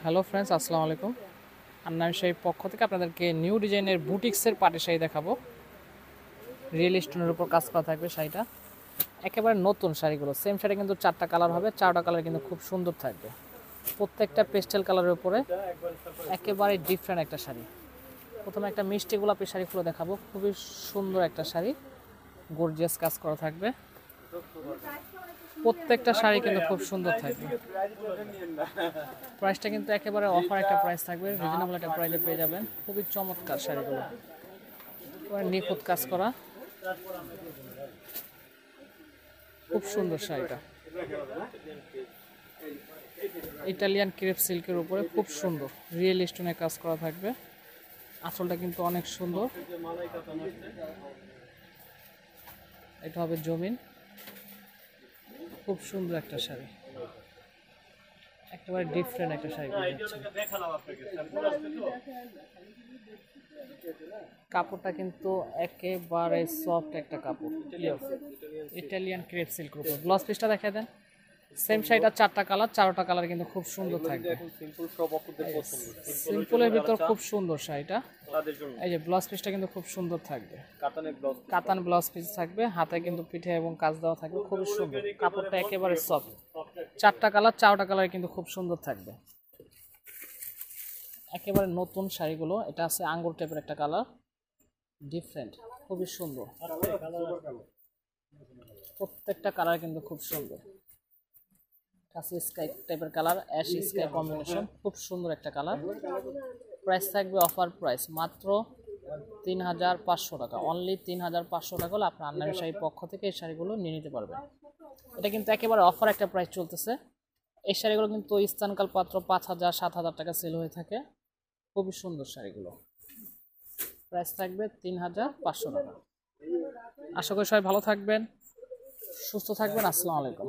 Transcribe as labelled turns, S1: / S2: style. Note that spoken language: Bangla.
S1: হ্যালো ফ্রেন্ডস, আসসালামু আলাইকুম। আমি সেই পক্ষ থেকে আপনাদেরকে নিউ ডিজাইনের বুটিক্সের পাটি শাড়ি দেখাবো। রিয়েল স্টোনের উপর কাজ করা থাকবে শাড়িটা। একেবারে নতুন শাড়িগুলো, সেম শাড়ি কিন্তু 4টা কালার হবে, 4টা কালার কিন্তু খুব সুন্দর থাকবে। প্রত্যেকটা পেস্টেল কালারের উপরে একেবারে ডিফারেন্ট একটা শাড়ি। প্রথমে একটা মিষ্টি গোলাপি শাড়ি খুলে দেখাবো, খুবই সুন্দর একটা শাড়ি, গর্জিয়াস কাজ করা থাকবে। প্রত্যেকটা শাড়ি কিন্তু খুব সুন্দর থাকবে। প্রাইসটা কিন্তু একেবারে অফার একটা প্রাইস থাকবে, রিজনেবল একটা প্রাইসে পেয়ে যাবেন। খুবই চমৎকার শাড়িগুলো, নিখুঁত কাজ করা, খুব সুন্দর শাড়িটা। ইটালিয়ান ক্রেপ সিল্কের উপরে খুব সুন্দর রিয়েল স্টোনে কাজ করা থাকবে। আঁচলটা কিন্তু অনেক সুন্দর। এটা হবে জমিন, খুব সুন্দর একটা শাড়ি, একেবারে ডিফারেন্ট একটা শাড়ি। কাপড়টা কিন্তু একেবারে সফট একটা কাপড়, ইটালিয়ান ক্রেপ সিল্কের উপর। ব্লাউজ পিসটা দেখাই দেন। সেম শাড়িটা 4টা কালার, 4টা কালার কিন্তু খুব সুন্দর থাকবে। সিম্পলের ভিতর খুব সুন্দর শাড়িটা। এই যে ব্লাউজ পিসটা কিন্তু খুব সুন্দর থাকবে, কাতান ব্লাউজ পিস থাকবে, হাতে কিন্তু পিঠে এবং কাজ দেওয়া থাকবে, খুব সুন্দর। কাপড়টা একেবারে সফট। 4টা কালার, 4টা কালার কিন্তু খুব সুন্দর থাকবে। একেবারে নতুন শাড়িগুলো। এটা আছে আঙ্গুর টাইপের একটা কালার, ডিফারেন্ট, খুবই সুন্দর। প্রত্যেকটা কালার কিন্তু খুব সুন্দর। কাছে স্কাই টাইপের কালার, অ্যাশ স্কাই কম্বিনেশন, খুব সুন্দর একটা কালার। প্রাইস থাকবে অফার প্রাইস মাত্র 3500 টাকা, অনলি 3500 টাকা হলে আপনার আন্নামি শাড়ির পক্ষ থেকে এই শাড়িগুলো নিয়ে নিতে পারবেন। এটা কিন্তু একেবারে অফার একটা প্রাইস চলতেছে। এই শাড়িগুলো কিন্তু স্থানকাল পাত্র 5000 7000 টাকা সেল হয়ে থাকে। খুবই সুন্দর শাড়িগুলো। প্রাইস থাকবে 3500 টাকা। আশা করি সবাই ভালো থাকবেন, সুস্থ থাকবেন। আসসালামু আলাইকুম।